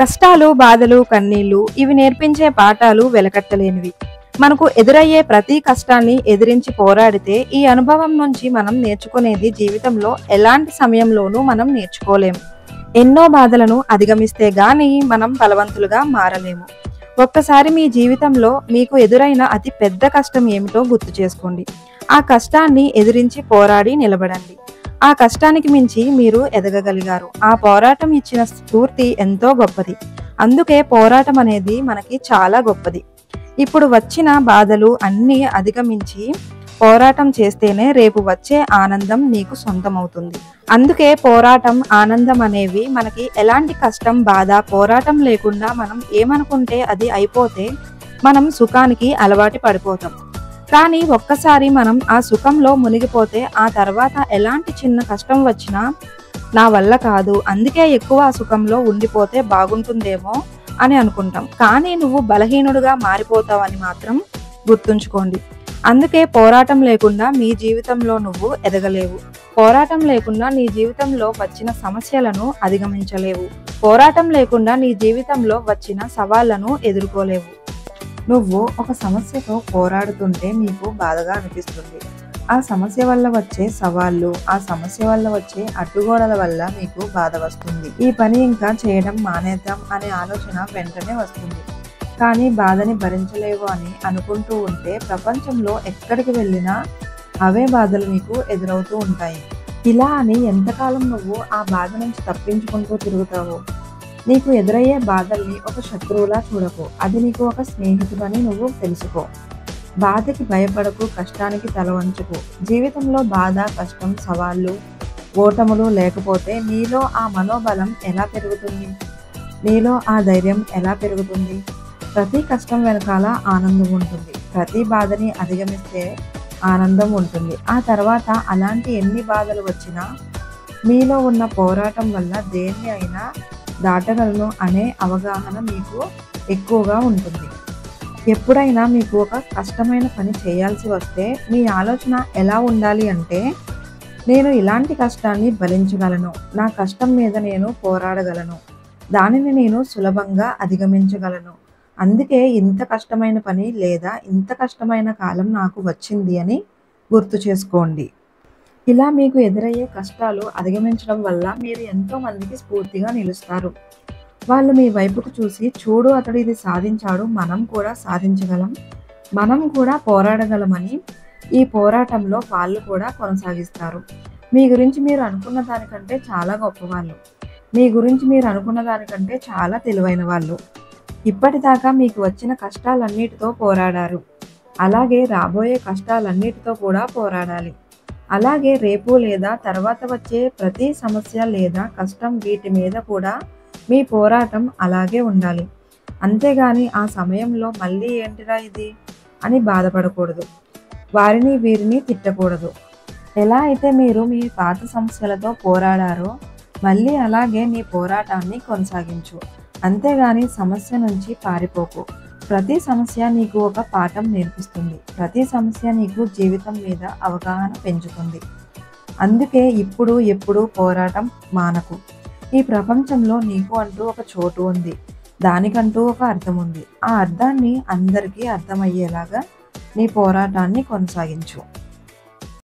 కష్టాలు, బాధలు, కన్నీళ్లు ఇవి నేర్పించే పాఠాలు వెలకట్టలేనివి. మనకు ఎదురయ్యే ప్రతి కష్టాన్ని ఎదిరించి పోరాడితే ఈ అనుభవం నుంచి మనం నేర్చుకునేది జీవితంలో ఎలాంటి సమయంలోనూ మనం నేర్చుకోలేము. ఎన్నో బాధలను అధిగమిస్తే గాని మనం బలవంతులుగా మారలేము. ఒక్కసారి మీ జీవితంలో మీకు ఎదురైన అతి పెద్ద కష్టం ఏమిటో గుర్తు చేసుకోండి. ఆ కష్టాన్ని ఎదిరించి పోరాడి నిలబడండి. ఆ కష్టానికి మించి మీరు ఎదగగలిగారు. ఆ పోరాటం ఇచ్చిన స్ఫూర్తి ఎంతో గొప్పది. అందుకే పోరాటం అనేది మనకి చాలా గొప్పది. ఇప్పుడు వచ్చిన బాధలు అన్నీ అధిగమించి పోరాటం చేస్తేనే రేపు వచ్చే ఆనందం నీకు సొంతమవుతుంది. అందుకే పోరాటం, ఆనందం అనేవి మనకి ఎలాంటి కష్టం, బాధ, పోరాటం లేకుండా మనం ఏమనుకుంటే అది అయిపోతే మనం సుఖానికి అలవాటు పడిపోతాం. కానీ ఒక్కసారి మనం ఆ సుఖంలో మునిగిపోతే ఆ తర్వాత ఎలాంటి చిన్న కష్టం వచ్చినా నా వల్ల కాదు, అందుకే ఎక్కువ ఆ సుఖంలో ఉండిపోతే బాగుంటుందేమో అని అనుకుంటాం. కానీ నువ్వు బలహీనుడుగా మారిపోతావని మాత్రం గుర్తుంచుకోండి. అందుకే పోరాటం లేకుండా మీ జీవితంలో నువ్వు ఎదగలేవు. పోరాటం లేకుండా నీ జీవితంలో వచ్చిన సమస్యలను అధిగమించలేవు. పోరాటం లేకుండా నీ జీవితంలో వచ్చిన సవాళ్లను ఎదుర్కోలేవు. నువ్వు ఒక సమస్యతో పోరాడుతుంటే నీకు బాధగా అనిపిస్తుంది. ఆ సమస్య వల్ల వచ్చే సవాళ్ళు, ఆ సమస్య వల్ల వచ్చే అడ్డుగోడల వల్ల మీకు బాధ వస్తుంది. ఈ పని ఇంకా చేయడం మానేద్దాం అనే ఆలోచన వెంటనే వస్తుంది. కానీ బాధని భరించలేవు అని అనుకుంటూ ఉంటే ప్రపంచంలో ఎక్కడికి వెళ్ళినా అవే బాధలు మీకు ఎదురవుతూ ఉంటాయి. ఇలా అని ఎంతకాలం నువ్వు ఆ బాధ నుంచి తప్పించుకుంటూ తిరుగుతావు? నీకు ఎదురయ్యే బాధల్ని ఒక శత్రువులా చూడకు, అది నీకు ఒక స్నేహితుడని నువ్వు తెలుసుకో. బాధకి భయపడకు, కష్టానికి తల వంచుకు. జీవితంలో బాధ, కష్టం, సవాళ్ళు, ఓటములు లేకపోతే నీలో ఆ మనోబలం ఎలా పెరుగుతుంది? నీలో ఆ ధైర్యం ఎలా పెరుగుతుంది? ప్రతి కష్టం వెనకాల ఆనందం ఉంటుంది. ప్రతి బాధని అధిగమిస్తే ఆనందం ఉంటుంది. ఆ తర్వాత అలాంటి ఎన్ని బాధలు వచ్చినా మీలో ఉన్న పోరాటం వల్ల దేన్ని అయినా దాటగలను అనే అవగాహన మీకు ఎక్కువగా ఉంటుంది. ఎప్పుడైనా మీకు ఒక కష్టమైన పని చేయాల్సి వస్తే మీ ఆలోచన ఎలా ఉండాలి అంటే, నేను ఇలాంటి కష్టాన్ని భరించగలను, నా కష్టం మీద నేను పోరాడగలను, దానిని నేను సులభంగా అధిగమించగలను, అందుకే ఇంత కష్టమైన పని లేదా ఇంత కష్టమైన కాలం నాకు వచ్చింది అని గుర్తు చేసుకోండి. ఇలా మీకు ఎదురయ్యే కష్టాలు అధిగమించడం వల్ల మీరు ఎంతో మందికి స్ఫూర్తిగా నిలుస్తారు. వాళ్ళు మీ వైపుకు చూసి, చూడు అతడు ఇది సాధించాడు, మనం కూడా సాధించగలం, మనం కూడా పోరాడగలమని ఈ పోరాటంలో వాళ్ళు కూడా కొనసాగిస్తారు. మీ గురించి మీరు అనుకున్న దానికంటే చాలా గొప్పవాళ్ళు. మీ గురించి మీరు అనుకున్న దానికంటే చాలా తెలివైన వాళ్ళు. ఇప్పటిదాకా మీకు వచ్చిన కష్టాలన్నిటితో పోరాడారు. అలాగే రాబోయే కష్టాలన్నిటితో కూడా పోరాడాలి. అలాగే రేపు లేదా తర్వాత వచ్చే ప్రతి సమస్య లేదా కష్టం, వీటి మీద కూడా మీ పోరాటం అలాగే ఉండాలి. అంతేగాని ఆ సమయంలో మళ్ళీ ఏంటిరా ఇది అని బాధపడకూడదు. వారిని వీరిని తిట్టకూడదు. ఎలా అయితే మీరు మీ పాత సమస్యలతో పోరాడారో మళ్ళీ అలాగే నీ పోరాటాన్ని కొనసాగించు. అంతేగాని సమస్య నుంచి పారిపోకు. ప్రతి సమస్య నీకు ఒక పాఠం నేర్పిస్తుంది. ప్రతి సమస్య నీకు జీవితం మీద అవగాహన పెంచుతుంది. అందుకే ఇప్పుడు ఎప్పుడు పోరాటం మానకు. ఈ ప్రపంచంలో నీకు అంటూ ఒక చోటు ఉంది. దానికంటూ ఒక అర్థం ఉంది. ఆ అర్థాన్ని అందరికీ అర్థమయ్యేలాగా నీ పోరాటాన్ని కొనసాగించు.